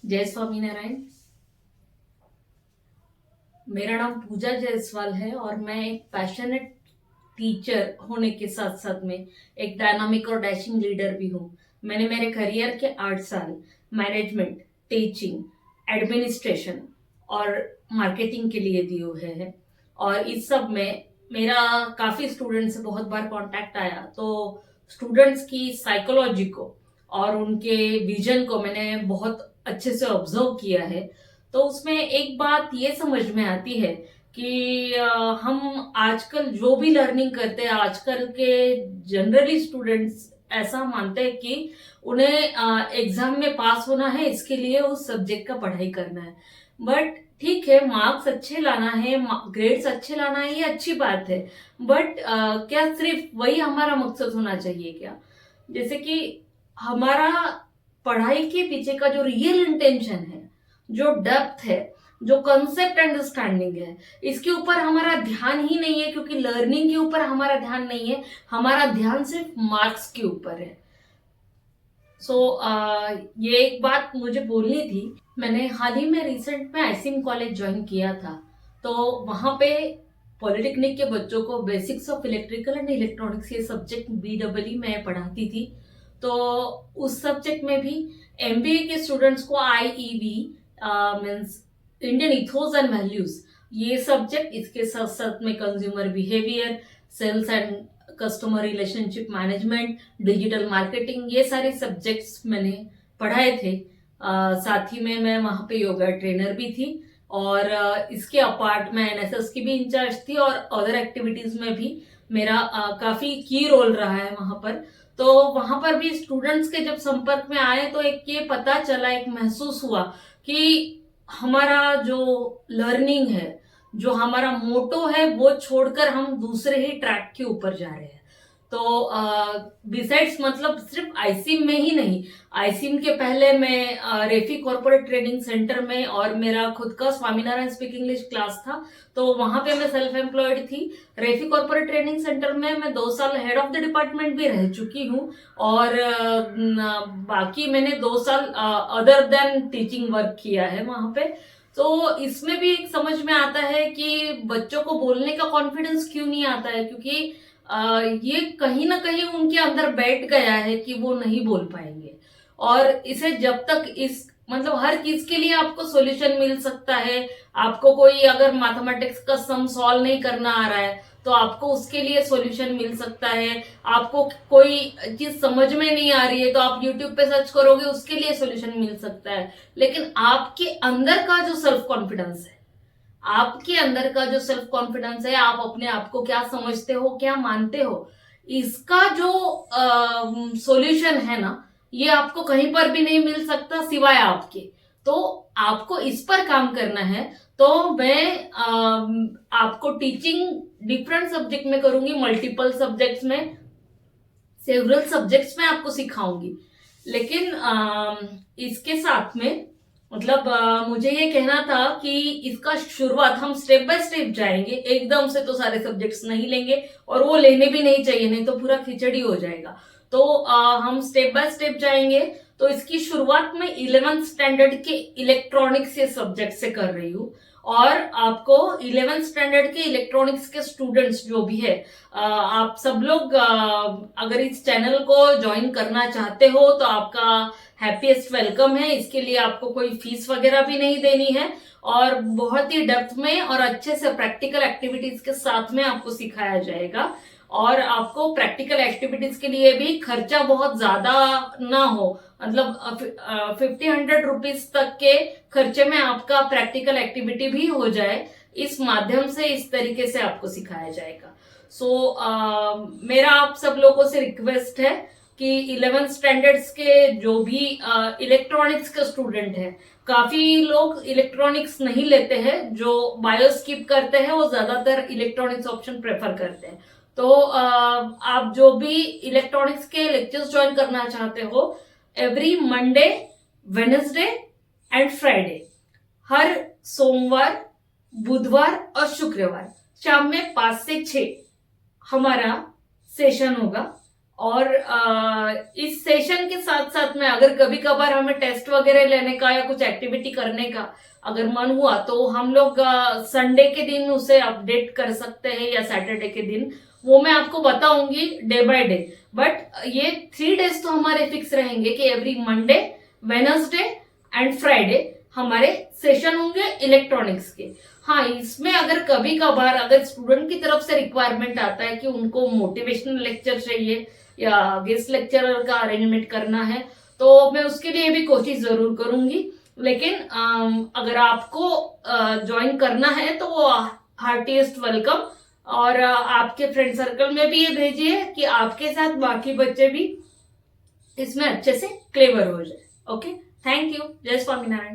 जय स्वामीनारायण। मेरा नाम पूजा जायसवाल है और मैं एक पैशनेट टीचर होने के साथ साथ में एक डायनामिक और डैशिंग लीडर भी हूँ। मैंने मेरे करियर के 8 साल मैनेजमेंट, टीचिंग, एडमिनिस्ट्रेशन और मार्केटिंग के लिए दिए हुए हैं। और इस सब में मेरा काफी स्टूडेंट्स से बहुत बार कांटेक्ट आया, तो स्टूडेंट्स की साइकोलॉजी को और उनके विजन को मैंने बहुत अच्छे से ऑब्जर्व किया है। तो उसमें एक बात ये समझ में आती है कि हम आजकल जो भी लर्निंग करते हैं, आजकल के जनरली स्टूडेंट्स ऐसा मानते हैं कि उन्हें एग्जाम में पास होना है, इसके लिए उस सब्जेक्ट का पढ़ाई करना है। बट ठीक है, मार्क्स अच्छे लाना है, ग्रेड्स अच्छे लाना है, ये अच्छी बात है। बट क्या सिर्फ वही हमारा मकसद होना चाहिए क्या? जैसे कि हमारा पढ़ाई के पीछे का जो रियल इंटेंशन है, जो डेप्थ है, जो कंसेप्ट अंडरस्टैंडिंग है, इसके ऊपर हमारा ध्यान ही नहीं है, क्योंकि लर्निंग के ऊपर हमारा ध्यान नहीं है, हमारा ध्यान सिर्फ मार्क्स के ऊपर है। सो ये एक बात मुझे बोलनी थी। मैंने हाल ही में रिसेंट में आईसीएम कॉलेज ज्वाइन किया था। तो वहां पे पॉलिटेक्निक के बच्चों को basics of electrical and electronics ये सब्जेक्ट बीडब्ल्यू मैं पढ़ाती थी। तो उस सब्जेक्ट में भी एमबीए के स्टूडेंट्स को IEV means Indian ethos and values, ये सब्जेक्ट, इसके साथ साथ में consumer behaviour, sales and customer relationship management, digital marketing, ये सारे सब्जेक्ट्स मैंने पढ़ाए थे। साथ ही में मैं वहां पे योगा ट्रेनर भी थी और इसके अपार्ट मैं एनएसएस की भी इंचार्ज थी और अदर एक्टिविटीज में भी मेरा काफी की रोल रहा है वहां पर। तो वहां पर भी स्टूडेंट्स के जब संपर्क में आए तो एक ये पता चला, एक महसूस हुआ कि हमारा जो लर्निंग है, जो हमारा मोटो है, वो छोड़कर हम दूसरे ही ट्रैक के ऊपर जा रहे हैं। तो बिसाइड्स मतलब सिर्फ आईसीएम में ही नहीं, आईसीएम के पहले मैं रेफी कॉर्पोरेट ट्रेनिंग सेंटर में और मेरा खुद का स्वामीनारायण स्पीक इंग्लिश क्लास था, तो वहां पे मैं सेल्फ एम्प्लॉयड थी। रेफी कॉर्पोरेट ट्रेनिंग सेंटर में मैं 2 साल हेड ऑफ द डिपार्टमेंट भी रह चुकी हूँ और बाकी मैंने 2 साल अदर देन टीचिंग वर्क किया है वहां पे। तो इसमें भी एक समझ में आता है कि बच्चों को बोलने का कॉन्फिडेंस क्यों नहीं आता है, क्योंकि ये कहीं ना कहीं उनके अंदर बैठ गया है कि वो नहीं बोल पाएंगे। और इसे जब तक इस मतलब हर चीज के लिए आपको सॉल्यूशन मिल सकता है। आपको कोई अगर मैथमेटिक्स का सम सॉल्व नहीं करना आ रहा है तो आपको उसके लिए सॉल्यूशन मिल सकता है। आपको कोई चीज समझ में नहीं आ रही है तो आप यूट्यूब पे सर्च करोगे, उसके लिए सॉल्यूशन मिल सकता है। लेकिन आपके अंदर का जो सेल्फ कॉन्फिडेंस है, आपके अंदर का जो सेल्फ कॉन्फिडेंस है, आप अपने आप को क्या समझते हो, क्या मानते हो, इसका जो सॉल्यूशन है ना, ये आपको कहीं पर भी नहीं मिल सकता सिवाय आपके। तो आपको इस पर काम करना है। तो मैं आपको टीचिंग डिफरेंट सब्जेक्ट में करूंगी, मल्टीपल सब्जेक्ट्स में, सेवरल सब्जेक्ट्स में आपको सिखाऊंगी। लेकिन इसके साथ में मतलब मुझे ये कहना था कि इसका शुरुआत हम स्टेप बाय स्टेप जाएंगे, एकदम से तो सारे सब्जेक्ट्स नहीं लेंगे और वो लेने भी नहीं चाहिए, नहीं तो पूरा खिचड़ी हो जाएगा। तो हम स्टेप बाय स्टेप जाएंगे। तो इसकी शुरुआत में 11th स्टैंडर्ड के इलेक्ट्रॉनिक्स के सब्जेक्ट से कर रही हूँ। और आपको 11th स्टैंडर्ड के इलेक्ट्रॉनिक्स के स्टूडेंट्स जो भी है, आप सब लोग अगर इस चैनल को ज्वाइन करना चाहते हो तो आपका हैप्पीएस्ट वेलकम है। इसके लिए आपको कोई फीस वगैरह भी नहीं देनी है और बहुत ही डेप्थ में और अच्छे से प्रैक्टिकल एक्टिविटीज के साथ में आपको सिखाया जाएगा। और आपको प्रैक्टिकल एक्टिविटीज के लिए भी खर्चा बहुत ज्यादा ना हो, मतलब 50-100 रुपीज तक के खर्चे में आपका प्रैक्टिकल एक्टिविटी भी हो जाए। इस माध्यम से, इस तरीके से आपको सिखाया जाएगा। मेरा आप सब लोगों से रिक्वेस्ट है कि 11th स्टैंडर्ड्स के जो भी इलेक्ट्रॉनिक्स के स्टूडेंट हैं, काफी लोग इलेक्ट्रॉनिक्स नहीं लेते हैं, जो बायो स्किप करते हैं वो ज्यादातर इलेक्ट्रॉनिक्स ऑप्शन प्रेफर करते हैं। तो आप जो भी इलेक्ट्रॉनिक्स के लेक्चर्स ज्वाइन करना चाहते हो, every Monday, Wednesday and Friday, हर सोमवार, बुधवार और शुक्रवार शाम में 5 से 6 हमारा सेशन होगा। और इस सेशन के साथ साथ में अगर कभी कभार हमें टेस्ट वगैरह लेने का या कुछ एक्टिविटी करने का अगर मन हुआ तो हम लोग संडे के दिन उसे अपडेट कर सकते हैं या सैटरडे के दिन, वो मैं आपको बताऊंगी डे बाय डे। बट ये 3 डेज तो हमारे फिक्स रहेंगे कि every Monday, Wednesday and Friday हमारे सेशन होंगे इलेक्ट्रॉनिक्स के। हाँ, इसमें अगर कभी कभार अगर स्टूडेंट की तरफ से रिक्वायरमेंट आता है कि उनको मोटिवेशनल लेक्चर चाहिए या गेस्ट लेक्चरर का अरेंजमेंट करना है, तो मैं उसके लिए भी कोशिश जरूर करूंगी। लेकिन अगर आपको ज्वाइन करना है तो वो हार्टीएस्ट वेलकम। और आपके फ्रेंड सर्कल में भी ये भेजिए कि आपके साथ बाकी बच्चे भी इसमें अच्छे से क्लेवर हो जाए। Okay, thank you. जय स्वामीनारायण।